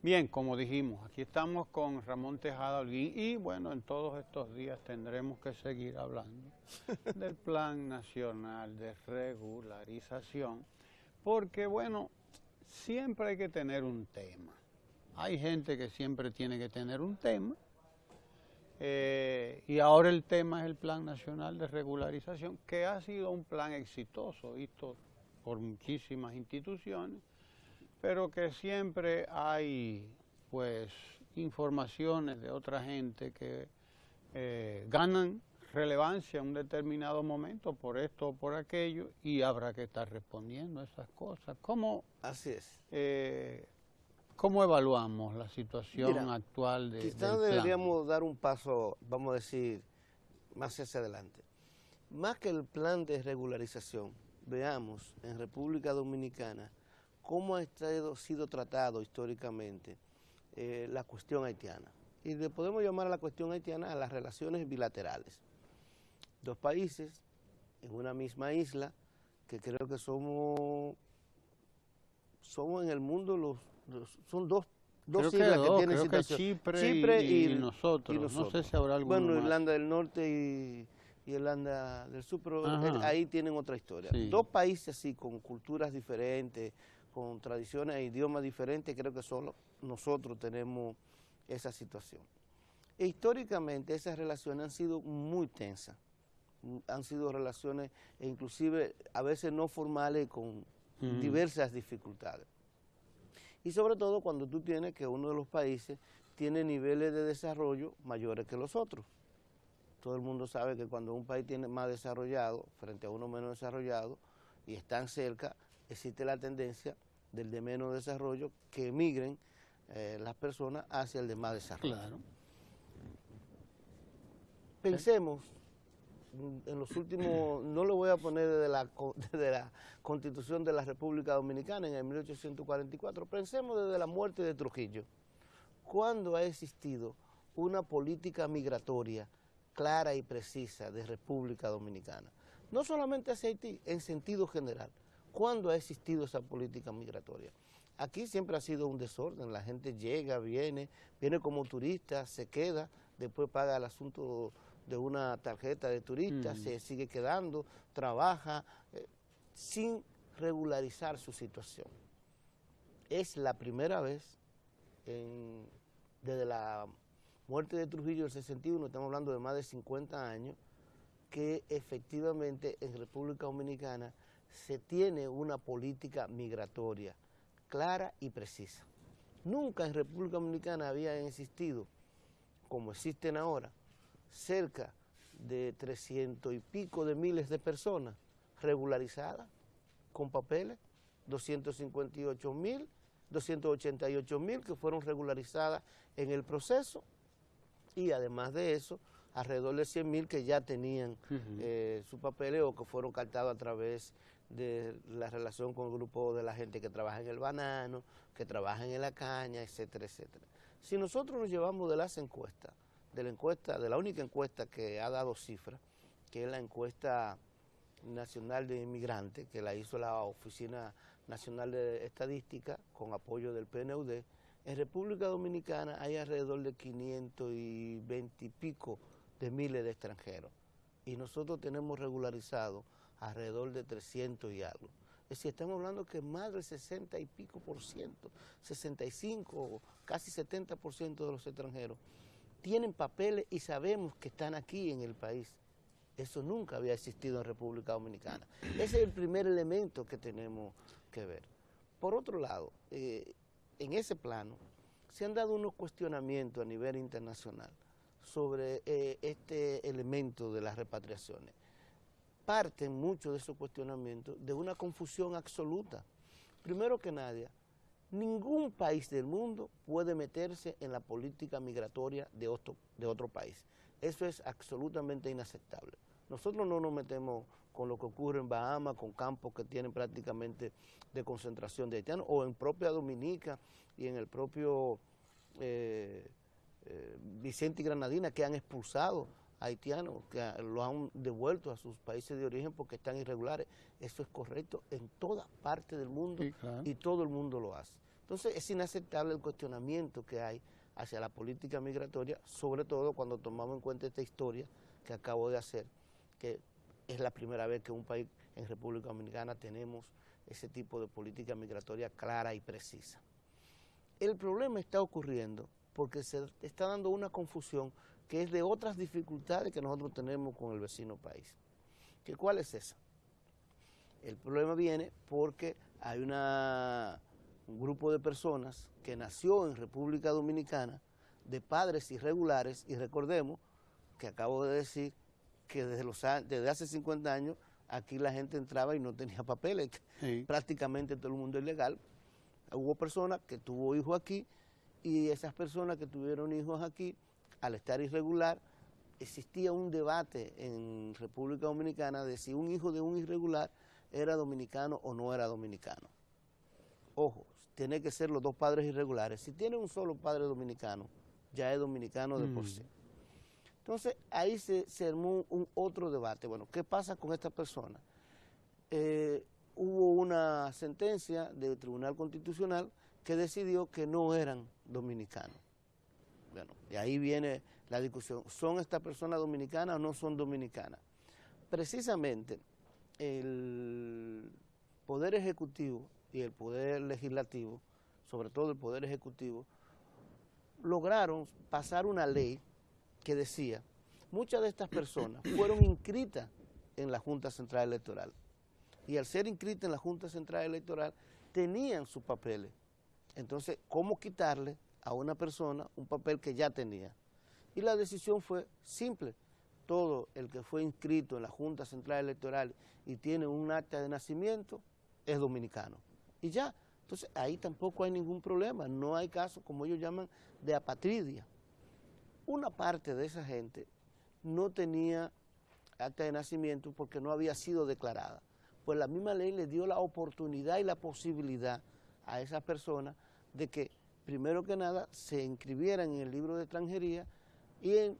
Bien, como dijimos, aquí estamos con Ramón Tejada Holguín y bueno, en todos estos días tendremos que seguir hablando del Plan Nacional de Regularización, porque bueno, siempre hay que tener un tema. Hay gente que siempre tiene que tener un tema y ahora el tema es el Plan Nacional de Regularización, que ha sido un plan exitoso, visto por muchísimas instituciones, pero que siempre hay pues informaciones de otra gente que ganan relevancia en un determinado momento por esto o por aquello y habrá que estar respondiendo a esas cosas. Así es. ¿Cómo evaluamos la situación Mira, actual del quizás plan? deberíamos dar un paso, vamos a decir, más hacia adelante. Más que el plan de regularización, veamos en República Dominicana cómo ha sido tratado históricamente la cuestión haitiana. Y le podemos llamar a la cuestión haitiana a las relaciones bilaterales. Dos países en una misma isla, que creo que somos en el mundo son dos islas que tienen situación. Chipre y nosotros. No sé si habrá alguno bueno, más. Irlanda del Norte y Irlanda del Sur, pero ahí tienen otra historia. Sí. Dos países así, con culturas diferentes, con tradiciones e idiomas diferentes, creo que solo nosotros tenemos esa situación. E históricamente esas relaciones han sido muy tensas, han sido relaciones inclusive a veces no formales con diversas dificultades. Y sobre todo cuando tú tienes que uno de los países tiene niveles de desarrollo mayores que los otros. Todo el mundo sabe que cuando un país tiene más desarrollado frente a uno menos desarrollado y están cerca, existe la tendencia del de menos desarrollo que emigren las personas hacia el de más desarrollo. Claro. Pensemos en los últimos, no lo voy a poner desde la Constitución de la República Dominicana en el 1844, pensemos desde la muerte de Trujillo. ¿Cuándo ha existido una política migratoria clara y precisa de República Dominicana? No solamente hacia Haití, en sentido general. ¿Cuándo ha existido esa política migratoria? Aquí siempre ha sido un desorden, la gente llega, viene como turista, se queda, después paga el asunto de una tarjeta de turista, se sigue quedando, trabaja, sin regularizar su situación. Es la primera vez, desde la muerte de Trujillo del 61, estamos hablando de más de 50 años, que efectivamente en República Dominicana se tiene una política migratoria clara y precisa. Nunca en República Dominicana había existido, como existen ahora, cerca de 300 y pico de miles de personas regularizadas con papeles, 288.000 que fueron regularizadas en el proceso y además de eso, alrededor de 100.000 que ya tenían sus papeles o que fueron captados a través de la relación con el grupo de la gente que trabaja en el banano, que trabaja en la caña, etcétera, etcétera. Si nosotros nos llevamos de las encuestas, de la única encuesta que ha dado cifras, que es la encuesta nacional de inmigrantes, que la hizo la Oficina Nacional de Estadística con apoyo del PNUD, en República Dominicana hay alrededor de 520 y pico de miles de extranjeros y nosotros tenemos regularizado alrededor de 300 y algo. Es decir, estamos hablando que más del 60 y pico por ciento, 65, casi 70% de los extranjeros tienen papeles y sabemos que están aquí en el país. Eso nunca había existido en República Dominicana. Ese es el primer elemento que tenemos que ver. Por otro lado, en ese plano se han dado unos cuestionamientos a nivel internacional sobre este elemento de las repatriaciones. Parten muchos de esos cuestionamientos de una confusión absoluta. Primero que nada, ningún país del mundo puede meterse en la política migratoria de otro país. Eso es absolutamente inaceptable. Nosotros no nos metemos con lo que ocurre en Bahamas, con campos que tienen prácticamente de concentración de haitianos, o en propia Dominica y en el propio Vicente y Granadina, que han expulsado haitianos, que lo han devuelto a sus países de origen porque están irregulares. Eso es correcto en toda parte del mundo, sí, claro, y todo el mundo lo hace. Entonces es inaceptable el cuestionamiento que hay hacia la política migratoria, sobre todo cuando tomamos en cuenta esta historia que acabo de hacer, que es la primera vez que un país en República Dominicana tenemos ese tipo de política migratoria clara y precisa. El problema está ocurriendo porque se está dando una confusión que es de otras dificultades que nosotros tenemos con el vecino país. ¿Cuál es esa? El problema viene porque hay un grupo de personas que nació en República Dominicana de padres irregulares, y recordemos que acabo de decir que desde hace 50 años aquí la gente entraba y no tenía papeles, sí. Prácticamente todo el mundo es legal. Hubo personas que tuvo hijos aquí, y esas personas que tuvieron hijos aquí, al estar irregular, existía un debate en República Dominicana de si un hijo de un irregular era dominicano o no era dominicano. Ojo, tiene que ser los dos padres irregulares. Si tiene un solo padre dominicano, ya es dominicano de por sí. Entonces, ahí se armó otro debate. Bueno, ¿qué pasa con esta persona? Hubo una sentencia del Tribunal Constitucional que decidió que no eran dominicanos. Bueno, de ahí viene la discusión. ¿Son estas personas dominicanas o no son dominicanas? Precisamente, el Poder Ejecutivo y el Poder Legislativo, sobre todo el Poder Ejecutivo, lograron pasar una ley que decía, muchas de estas personas fueron inscritas en la Junta Central Electoral, y al ser inscritas en la Junta Central Electoral, tenían sus papeles. Entonces, ¿cómo quitarle a una persona un papel que ya tenía? Y la decisión fue simple. Todo el que fue inscrito en la Junta Central Electoral y tiene un acta de nacimiento es dominicano. Y ya, entonces ahí tampoco hay ningún problema, no hay caso, como ellos llaman, de apatridia. Una parte de esa gente no tenía acta de nacimiento porque no había sido declarada. Pues la misma ley le dio la oportunidad y la posibilidad a esas personas de que, primero que nada, se inscribieran en el libro de extranjería y en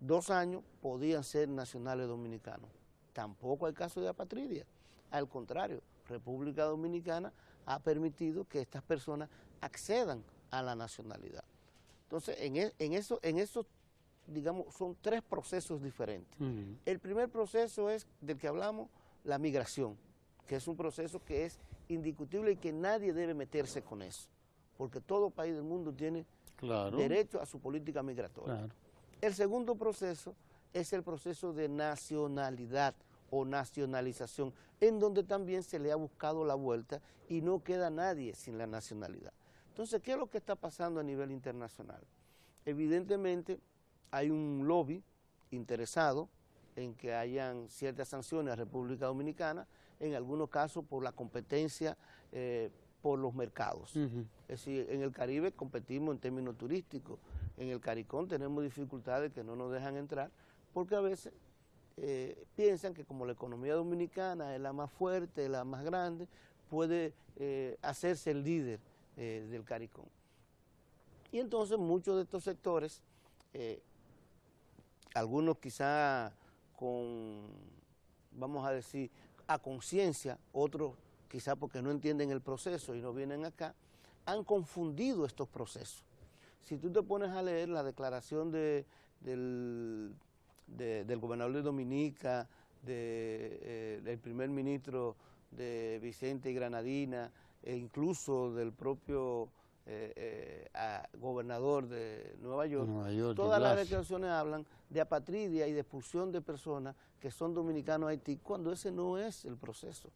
2 años podían ser nacionales dominicanos. Tampoco hay caso de apatridia. Al contrario, República Dominicana ha permitido que estas personas accedan a la nacionalidad. Entonces, en eso, digamos, son 3 procesos diferentes. El primer proceso es del que hablamos, la migración, que es un proceso que es indiscutible y que nadie debe meterse con eso, porque todo país del mundo tiene derecho a su política migratoria. El segundo proceso es el proceso de nacionalidad o nacionalización, en donde también se le ha buscado la vuelta y no queda nadie sin la nacionalidad. Entonces, ¿qué es lo que está pasando a nivel internacional? Evidentemente, hay un lobby interesado en que hayan ciertas sanciones a República Dominicana, en algunos casos por la competencia por los mercados. Es decir, en el Caribe competimos en términos turísticos, en el CARICOM tenemos dificultades que no nos dejan entrar, porque a veces piensan que como la economía dominicana es la más fuerte, la más grande, puede hacerse el líder del CARICOM. Y entonces muchos de estos sectores, algunos quizá con, vamos a decir, a conciencia, otros quizá porque no entienden el proceso y no vienen acá, han confundido estos procesos. Si tú te pones a leer la declaración del gobernador de Dominica, del primer ministro de Vicente y Granadina, e incluso del propio gobernador de Nueva York, todas las declaraciones hablan de apatridia y de expulsión de personas que son dominicanos a Haití, cuando ese no es el proceso.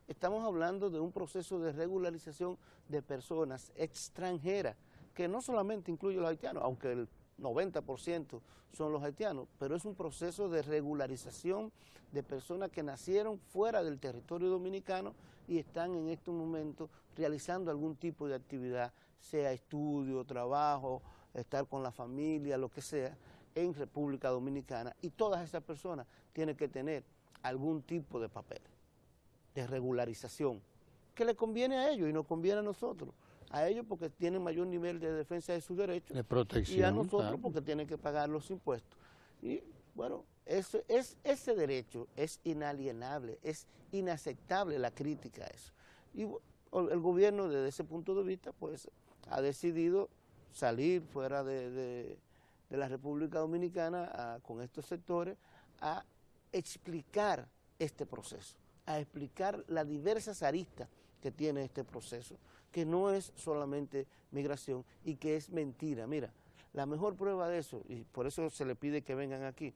Estamos hablando de un proceso de regularización de personas extranjeras, que no solamente incluye a los haitianos, aunque el 90% son los haitianos, pero es un proceso de regularización de personas que nacieron fuera del territorio dominicano y están en estos momentos realizando algún tipo de actividad, sea estudio, trabajo, estar con la familia, lo que sea, en República Dominicana, y todas esas personas tienen que tener algún tipo de papel de regularización, que le conviene a ellos y nos conviene a nosotros. A ellos porque tienen mayor nivel de defensa de sus derechos, de protección, y a nosotros porque tienen que pagar los impuestos. Y bueno, ese derecho es inalienable, es inaceptable la crítica a eso. Y el gobierno desde ese punto de vista pues ha decidido salir fuera de la República Dominicana con estos sectores a explicar este proceso, a explicar las diversas aristas que tiene este proceso, que no es solamente migración y que es mentira. Mira, la mejor prueba de eso, y por eso se le pide que vengan aquí,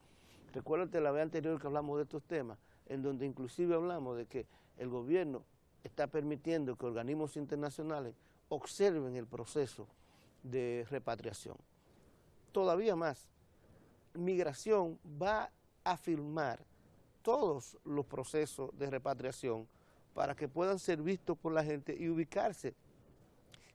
recuérdate la vez anterior que hablamos de estos temas, en donde inclusive hablamos de que el gobierno está permitiendo que organismos internacionales observen el proceso de repatriación. Todavía más, migración va a firmar todos los procesos de repatriación para que puedan ser vistos por la gente y ubicarse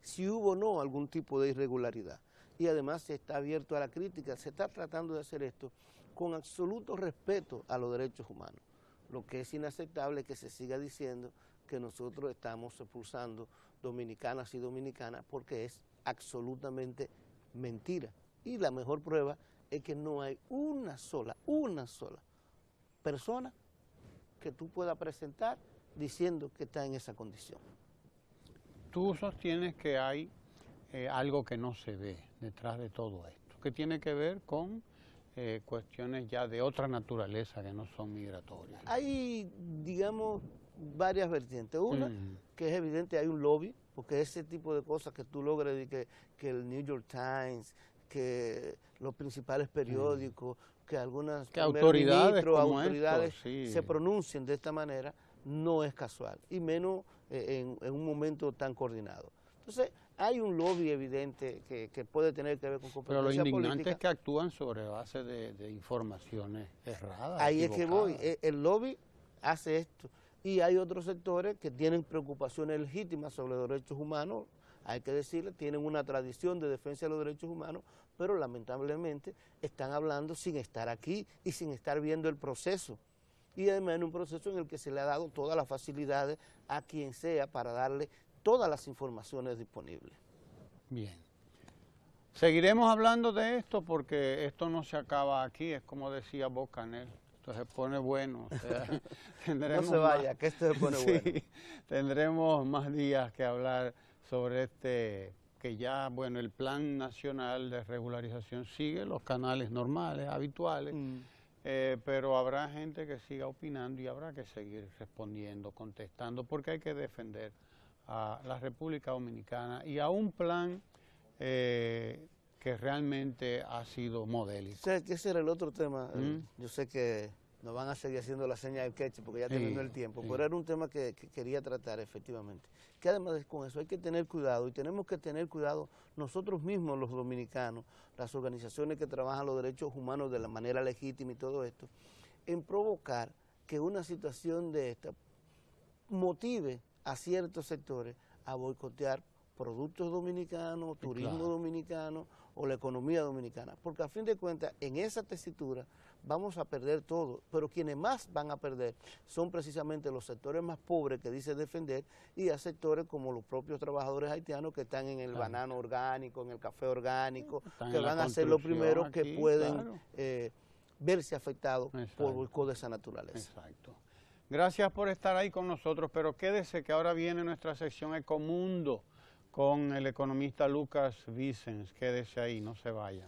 si hubo o no algún tipo de irregularidad. Y además se está abierto a la crítica, se está tratando de hacer esto con absoluto respeto a los derechos humanos. Lo que es inaceptable es que se siga diciendo que nosotros estamos expulsando dominicanas y dominicanas porque es absolutamente mentira. Y la mejor prueba es que no hay una sola persona que tú puedas presentar diciendo que está en esa condición. Tú sostienes que hay algo que no se ve detrás de todo esto, que tiene que ver con cuestiones ya de otra naturaleza que no son migratorias. Hay, digamos, varias vertientes. Una, que es evidente, hay un lobby, porque ese tipo de cosas que tú logres, que el New York Times, que los principales periódicos, que algunas autoridades se pronuncien de esta manera, no es casual, y menos en un momento tan coordinado. Entonces, hay un lobby evidente que puede tener que ver con competencia política. Pero lo indignante es que actúan sobre base de informaciones erradas. Ahí es que voy, el lobby hace esto, y hay otros sectores que tienen preocupaciones legítimas sobre los derechos humanos, hay que decirle, tienen una tradición de defensa de los derechos humanos, pero lamentablemente están hablando sin estar aquí y sin estar viendo el proceso. Y además en un proceso en el que se le ha dado todas las facilidades a quien sea para darle todas las informaciones disponibles. Bien. Seguiremos hablando de esto porque esto no se acaba aquí, es como decía Bob Canel, esto se pone bueno. O sea, no se vaya, que esto se pone bueno. Tendremos más días que hablar sobre que ya, bueno, el Plan Nacional de Regularización sigue los canales normales, habituales, pero habrá gente que siga opinando y habrá que seguir respondiendo, contestando, porque hay que defender a la República Dominicana y a un plan que realmente ha sido modélico. O sea, que ese era el otro tema. Yo sé que nos van a seguir haciendo la seña del queche porque ya terminó el tiempo, pero era un tema que quería tratar efectivamente. Que además con eso hay que tener cuidado y tenemos que tener cuidado nosotros mismos los dominicanos, las organizaciones que trabajan los derechos humanos de la manera legítima y todo esto, en provocar que una situación de esta motive a ciertos sectores a boicotear productos dominicanos, turismo dominicano o la economía dominicana, porque a fin de cuentas en esa tesitura vamos a perder todo, pero quienes más van a perder son precisamente los sectores más pobres que dice defender y a sectores como los propios trabajadores haitianos que están en el banano orgánico, en el café orgánico, que van a ser los primeros que pueden verse afectados por boicot de esa naturaleza. Exacto. Gracias por estar ahí con nosotros, pero quédese que ahora viene nuestra sección Ecomundo con el economista Lucas Vicens. Quédese ahí, no se vaya.